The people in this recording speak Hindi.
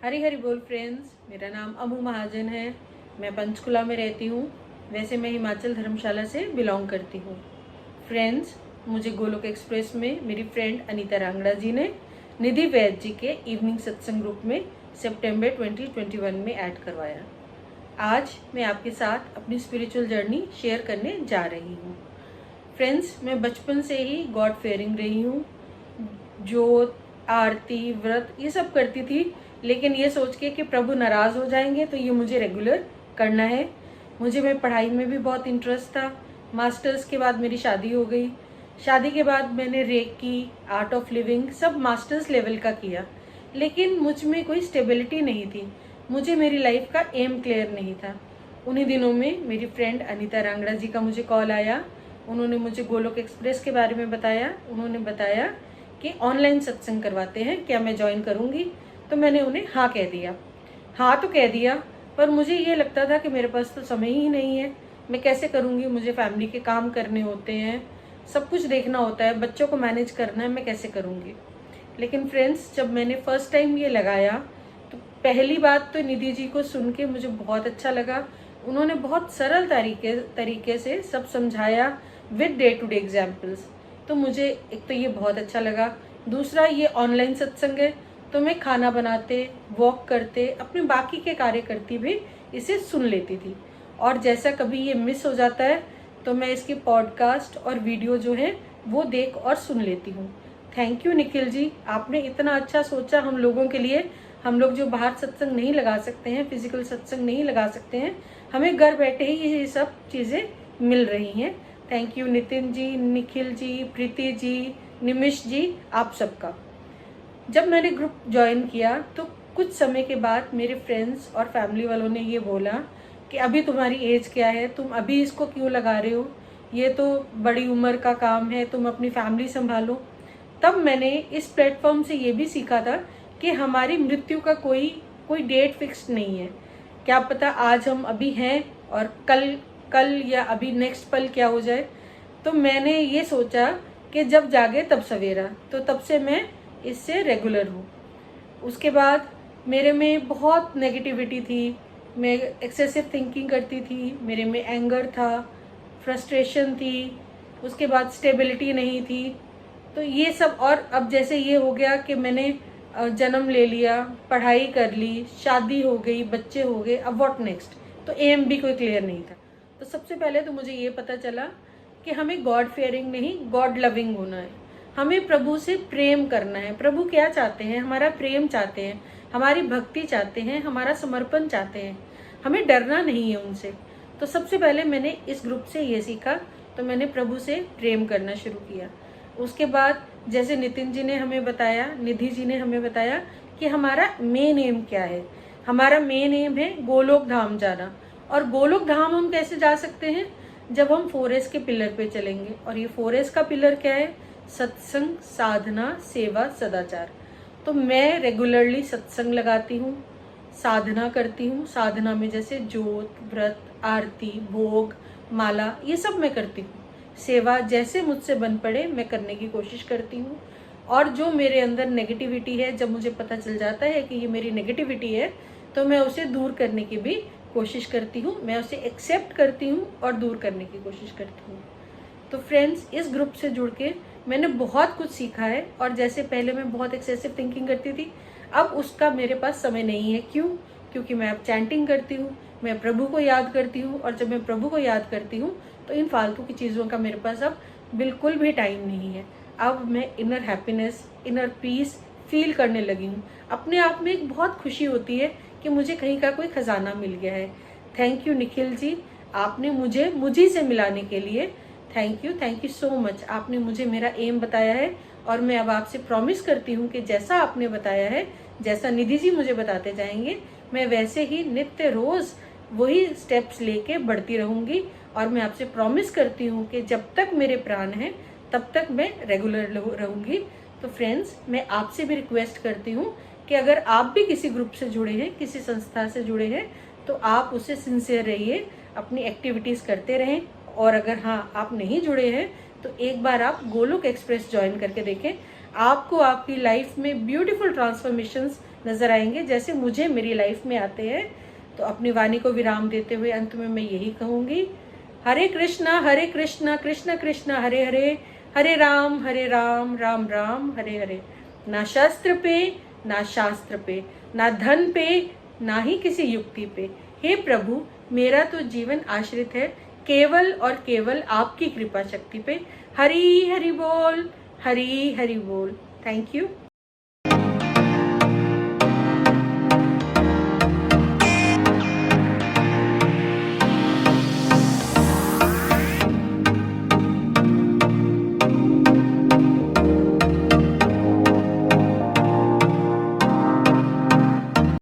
हरी हरी बोल फ्रेंड्स, मेरा नाम अमू महाजन है। मैं पंचकुला में रहती हूँ। वैसे मैं हिमाचल धर्मशाला से बिलोंग करती हूँ। फ्रेंड्स, मुझे गोलोक एक्सप्रेस में मेरी फ्रेंड अनीता रांगड़ा जी ने निधि वैद जी के इवनिंग सत्संग ग्रुप में सितंबर 2021 में ऐड करवाया। आज मैं आपके साथ अपनी स्पिरिचुअल जर्नी शेयर करने जा रही हूँ। फ्रेंड्स, मैं बचपन से ही गॉड फेयरिंग रही हूँ। जोत, आरती, व्रत ये सब करती थी, लेकिन ये सोच के कि प्रभु नाराज़ हो जाएंगे तो ये मुझे रेगुलर करना है। मैं पढ़ाई में भी बहुत इंटरेस्ट था। मास्टर्स के बाद मेरी शादी हो गई। शादी के बाद मैंने रेकी, आर्ट ऑफ लिविंग सब मास्टर्स लेवल का किया, लेकिन मुझ में कोई स्टेबिलिटी नहीं थी। मुझे मेरी लाइफ का एम क्लियर नहीं था। उन्हीं दिनों में मेरी फ्रेंड अनीता रांगड़ा जी का मुझे कॉल आया। उन्होंने मुझे गोलोक एक्सप्रेस के बारे में बताया। उन्होंने बताया कि ऑनलाइन सत्संग करवाते हैं, क्या मैं ज्वाइन करूँगी? तो मैंने उन्हें हाँ कह दिया। हाँ तो कह दिया, पर मुझे ये लगता था कि मेरे पास तो समय ही नहीं है, मैं कैसे करूँगी? मुझे फैमिली के काम करने होते हैं, सब कुछ देखना होता है, बच्चों को मैनेज करना है, मैं कैसे करूँगी? लेकिन फ्रेंड्स, जब मैंने फर्स्ट टाइम ये लगाया तो पहली बात तो निधि जी को सुन के मुझे बहुत अच्छा लगा। उन्होंने बहुत सरल तरीके से सब समझाया with day to day examples. तो मुझे एक तो ये बहुत अच्छा लगा। दूसरा, ये ऑनलाइन सत्संग है तो मैं खाना बनाते, वॉक करते, अपने बाकी के कार्य करती भी इसे सुन लेती थी। और जैसा कभी ये मिस हो जाता है तो मैं इसकी पॉडकास्ट और वीडियो जो है वो देख और सुन लेती हूँ। थैंक यू निखिल जी, आपने इतना अच्छा सोचा हम लोगों के लिए। हम लोग जो बाहर सत्संग नहीं लगा सकते हैं, फिजिकल सत्संग नहीं लगा सकते हैं, हमें घर बैठे ही ये सब चीज़ें मिल रही हैं। थैंक यू नितिन जी, निखिल जी, प्रीति जी, निमिष जी, आप सबका। जब मैंने ग्रुप ज्वाइन किया तो कुछ समय के बाद मेरे फ्रेंड्स और फैमिली वालों ने ये बोला कि अभी तुम्हारी एज क्या है, तुम अभी इसको क्यों लगा रहे हो? ये तो बड़ी उम्र का काम है, तुम अपनी फैमिली संभालो। तब मैंने इस प्लेटफॉर्म से ये भी सीखा था कि हमारी मृत्यु का कोई कोई डेट फिक्स नहीं है। क्या पता आज हम अभी हैं और कल कल या अभी नेक्स्ट पल क्या हो जाए। तो मैंने ये सोचा कि जब जागे तब सवेरा, तो तब से मैं इससे रेगुलर हूँ। उसके बाद मेरे में बहुत नेगेटिविटी थी, मैं एक्सेसिव थिंकिंग करती थी, मेरे में एंगर था, फ्रस्ट्रेशन थी, उसके बाद स्टेबिलिटी नहीं थी। तो ये सब, और अब जैसे ये हो गया कि मैंने जन्म ले लिया, पढ़ाई कर ली, शादी हो गई, बच्चे हो गए, अब व्हाट नेक्स्ट? तो एम भी कोई क्लियर नहीं था। तो सबसे पहले तो मुझे ये पता चला कि हमें गॉड फेयरिंग नहीं, गॉड लविंग होना है। हमें प्रभु से प्रेम करना है। प्रभु क्या चाहते हैं? हमारा प्रेम चाहते हैं, हमारी भक्ति चाहते हैं, हमारा समर्पण चाहते हैं। हमें डरना नहीं है उनसे। तो सबसे पहले मैंने इस ग्रुप से ये सीखा, तो मैंने प्रभु से प्रेम करना शुरू किया। उसके बाद जैसे नितिन जी ने हमें बताया, निधि जी ने हमें बताया कि हमारा मेन एम क्या है। हमारा मेन एम है गोलोक धाम जाना। और गोलोक धाम हम कैसे जा सकते हैं? जब हम 4S के पिलर पे चलेंगे। और ये 4S का पिलर क्या है? सत्संग, साधना, सेवा, सदाचार। तो मैं रेगुलरली सत्संग लगाती हूँ, साधना करती हूँ। साधना में जैसे ज्योत, व्रत, आरती, भोग, माला, ये सब मैं करती हूँ। सेवा जैसे मुझसे बन पड़े मैं करने की कोशिश करती हूँ। और जो मेरे अंदर नेगेटिविटी है, जब मुझे पता चल जाता है कि ये मेरी नेगेटिविटी है, तो मैं उसे दूर करने की भी कोशिश करती हूँ। मैं उसे एक्सेप्ट करती हूँ और दूर करने की कोशिश करती हूँ। तो फ्रेंड्स, इस ग्रुप से जुड़ के मैंने बहुत कुछ सीखा है। और जैसे पहले मैं बहुत एक्सेसिव थिंकिंग करती थी, अब उसका मेरे पास समय नहीं है। क्यों? क्योंकि मैं अब चैंटिंग करती हूँ, मैं प्रभु को याद करती हूँ। और जब मैं प्रभु को याद करती हूँ तो इन फालतू की चीज़ों का मेरे पास अब बिल्कुल भी टाइम नहीं है। अब मैं inner happiness, inner peace feel करने लगी हूँ। अपने आप में एक बहुत खुशी होती है कि मुझे कहीं का कोई खजाना मिल गया है। थैंक यू निखिल जी, आपने मुझे मुझी से मिलाने के लिए थैंक यू सो मच। आपने मुझे मेरा एम बताया है और मैं अब आपसे प्रॉमिस करती हूँ कि जैसा आपने बताया है, जैसा निधि जी मुझे बताते जाएंगे, मैं वैसे ही नित्य रोज वही स्टेप्स लेके बढ़ती रहूंगी। और मैं आपसे प्रॉमिस करती हूँ कि जब तक मेरे प्राण हैं तब तक मैं रेगुलर रहूंगी। तो फ्रेंड्स, मैं आपसे भी रिक्वेस्ट करती हूँ कि अगर आप भी किसी ग्रुप से जुड़े हैं, किसी संस्था से जुड़े हैं, तो आप उससे सिंसियर रहिए, अपनी एक्टिविटीज़ करते रहें। और अगर हाँ आप नहीं जुड़े हैं तो एक बार आप गोलोक एक्सप्रेस ज्वाइन करके देखें। आपको आपकी लाइफ में ब्यूटीफुल ट्रांसफॉर्मेशंस नजर आएंगे जैसे मुझे मेरी लाइफ में आते हैं। तो अपनी वाणी को विराम देते हुए अंत में मैं यही कहूंगी, हरे कृष्णा कृष्ण कृष्ण हरे हरे, हरे राम राम राम हरे हरे। ना शस्त्र पे, ना शास्त्र पे, ना धन पे, ना ही किसी युक्ति पे, हे प्रभु मेरा तो जीवन आश्रित है केवल और केवल आपकी कृपा शक्ति पे। हरी हरि बोल, हरी हरि बोल। Thank you.